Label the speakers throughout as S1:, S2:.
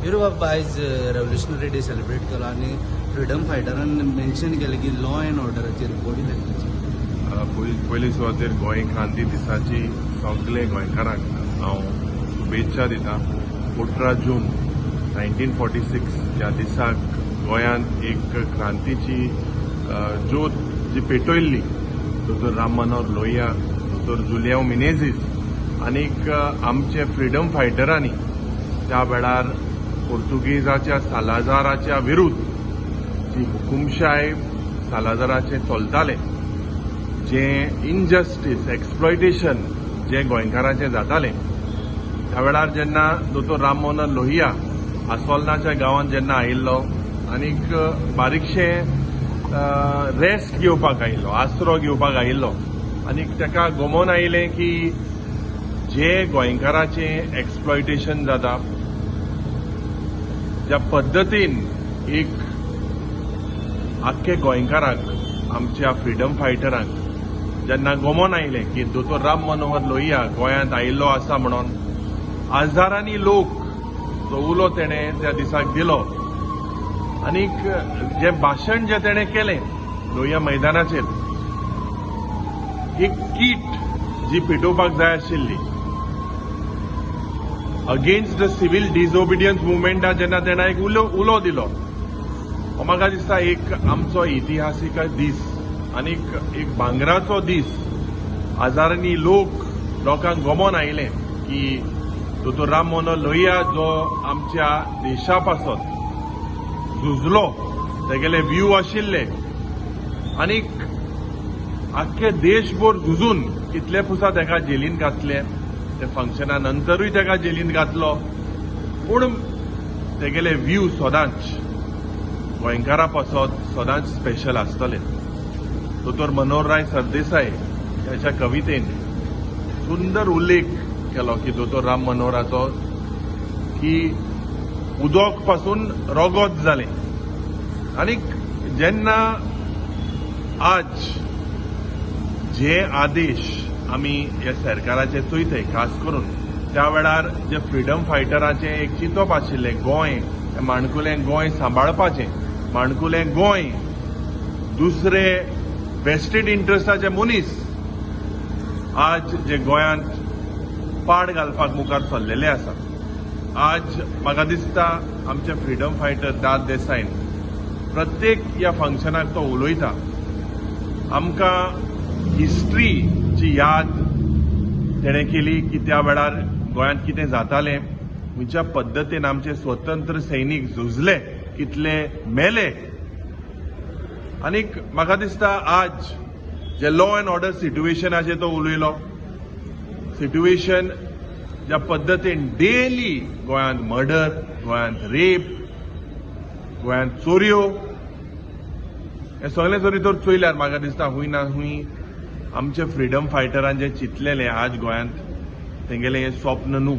S1: Hero बाबा आयज revolutionary day celebrate केलो आनी फ्रीडम फायटरान मेन्शन केलें की लॉ एंड ऑर्डराचेर बॉडी लँग्वेज
S2: पयली सुवातेर गोंय क्रांती दिसाची सगळे गोंयकारांक हांव शुभेच्छा दिता. 18 जून 1946 ह्या दिसाक गोंयांत एक क्रांतीची ज्योत जी पेटयल्ली दोतोर राम मनोहर लोहिया, दोतोर जुलियांव मिनेझीस आनीक आमचे फ्रीडम फायटरांनी त्या वेळार पोर्तुगेजाच्या सालाजाराच्या विरुद्ध जी हुकुमशाय सालाजाराचे चलताले, जे इनजस्टीस एक्सप्लॉयटेशन जे गोंयकारांचे जाताले, त्या वेळार जेन्ना दोतोर राम मनोहर लोहिया आसोलनाच्या गांवांत जेन्ना आयिल्लो आनीक बारीकशे रेस्ट घेवपाक आयिल्लो, आसरो घेवपाक आयिल्लो आनीक ताका गमोन आयिल्लें की जे गोंयकाराचे एक्सप्लॉयटेशन जाता, ज्या पद्दतीन एक आख्खे गोंयकाराक आमच्या फ्रीडम फायटरांक जेन्ना गमोन आयलें की दोतोर राम मनोहर लोहिया गोंयांत आयिल्लो आसा म्हणून हजारांनी लोक जो उलो तेणें त्या दिसाक दिलो आनीक जे भाशण जे तेणें केलें लोहिया मैदानाचेर, एक कीट जी पेटोवपाक जाय आशिल्ली अगेन्स्ट द सिव्हिल डिसओबिडियन्स मुवमेंटा जेन्ना तेणें एक उलो दिलो, हो म्हाका दिसता एक आमचो इतिहासीक दीस आनीक एक भांगराचो दीस. हजारांनी लोकांक गमोन आयलें की दोतोर राम मनोहर लोहिया जो आमच्या देशा पासत झुजलो, तेगेले व्यू आशिल्ले आनीक आख्खे देशभर झुजून कितले पुसा ताका जेलींत घातले, ते फंक्शना नंतरूय ताका जेलींत घातलो, पूण तेगेले व्यू सदांच गोंयकारा पासत सदांच स्पेशल आसतले. दोतोर मनोहरराय सरदेसाय ह्याच्या कवितेन सुंदर उल्लेख केलो की दोतोर राम मनोहराचो की उदोक पासून रगत जालें आनीक जेन्ना आज जे आदेश आमी ह्या सरकाराचे चोयताय, खास करून त्या वेळार जे फ्रीडम फायटरांचे एक चिंतप आशिल्लें गोंय, माणकुलें गोंय सांबाळपाचें, माणकुलें गोंय दुसरे वेस्टेड इंट्रस्टाचे मनीस आज जे गोंयांत पाड घालपाक मुखार सरलेले आसा. आज म्हाका दिसता आमचे फ्रीडम फायटर दाद देसायन प्रत्येक ह्या फंक्शनाक तो उलयता, आमकां हिस्ट्रीची याद तेणें केली की त्या वेळार गोंयांत कितें जातालें, खंयच्या पद्दतीन आमचे स्वतंत्र सैनीक झुजले, कितले मेले आनीक म्हाका दिसता आज जे लॉ एंड ऑर्डर सिट्युएशनाचेर तो उलयलो, सिट्युएशन ज्या पद्दतीन डेली गोंयांत मर्डर, गोंयांत रेप, गोंयांत चोरयो, हे सगळे जरी तर चोयल्यार म्हाका दिसता हूंय ना हूंय आमचे फ्रीडम फायटरान जे चिंतलेले आज गोंयांत तेंगेलें हें स्वप्न न्हू.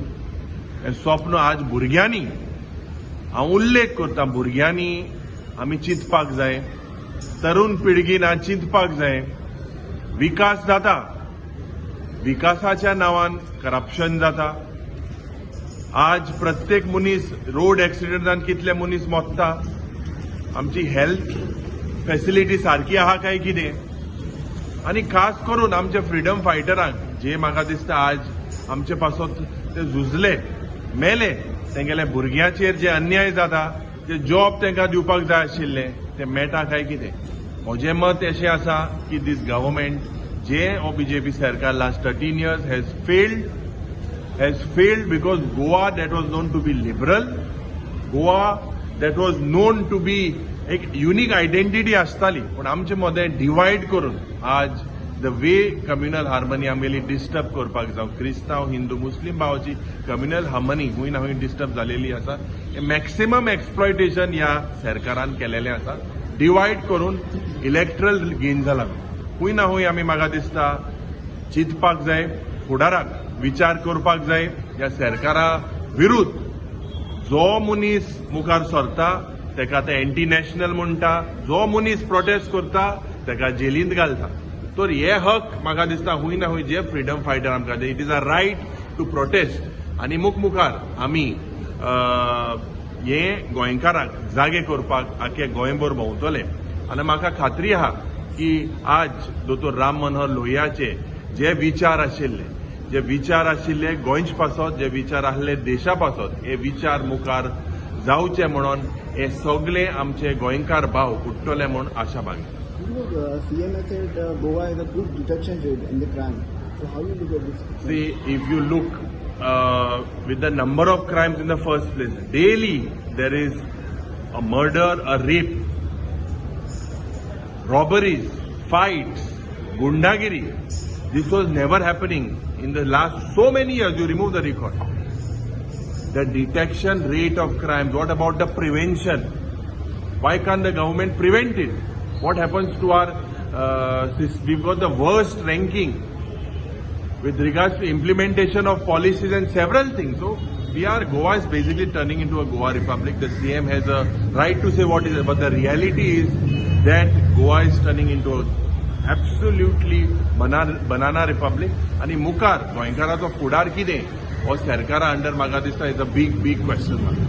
S2: हें स्वप्न आज भुरग्यांनी, हांव उल्लेख करता, भुरग्यांनी आमी चिंतपाक जाय, तरुण पिळगीन आज चिंतपाक जाय. विकास जाता, विकासाच्या नांवान करप्शन जाता. आज प्रत्येक मनीस रोड एक्सिडेंटान कितले मनीस मोत्ता, आमची हेल्थ फॅसिलिटी सारकी आहा काय कितें, आनी खास करून आमच्या फ्रीडम फायटरांक जे म्हाका दिसता आज आमचे पासत ते झुजले, मेले, तेंगेले भुरग्यांचेर जे अन्याय जाता, जे जॉब तांकां दिवपाक जाय आशिल्ले ते मेळटा काय कितें. म्हजें मत अशें आसा की दीस गव्हर्मेंट जे हो बीजेपी सरकार last 13 years has failed because Goa that was known to be liberal, Goa that was known to be एक युनिक आयडेंटिटी आसताली, पूण आमचे मदें डिवायड करून आज द वे कम्युनल हार्मनी आमगेली डिस्टर्ब करपाक जावं, क्रिस्तांव हिंदू मुस्लीम भावाची कम्युनल हार्मनी हूंय ना हूंय डिस्टर्ब जालेली आसा. हे मॅक्सिमम एक्सप्लॉयटेशन ह्या सरकारान केलेलें आसा, डिवायड करून इलेक्ट्रल गेन जाला. हूंय ना हूंय आमी म्हाका दिसता चिंतपाक जाय, फुडाराक विचार करपाक जाय. ह्या सरकारा विरुद्ध जो मनीस मुखार सरता तेका ते एंटी नॅशनल म्हणटा, जो मनीस प्रोटेस्ट करता तेका जेलींत घालता. तर हे हक म्हाका दिसता हूंय ना हूंय जे फ्रीडम फायटर आमकां it is a right to protest आनी मुखार आमी हे गोंयकारांक जागे करपाक आख्खे गोंयभर भोंवतले आनी म्हाका खात्री आहा की आज दोतोर राम मनोहर लोहियाचे जे विचार आशिल्ले गोंयच पासत जे विचार आसले देशा पासत हे विचार मुखार जावचे म्हणून हे सगळे आमचे गोंयकार भाव उठतले म्हूण आशा बाळगता.
S3: CM has said Goa has a good detection rate in the crime. So how do you look at this?
S2: See, if you look with the number of crimes in the first place, daily there is a murder, a rape, robberies, fights, gundagiri. This was never happening in the last so many years. You remove the record. The detection rate of crimes. What about the prevention? Why can't the government prevent it? What happens to our we've got the worst ranking with regards to implementation of policies and several things. So Goa is basically turning into a Goa Republic. The CM has a right to say what is it, but the reality is that Goa is turning into a absolutely banana republic. आणि मुखार गोंयकाराचो फुडार कितें हो सरकारा under म्हाका दिसता is a big question mark.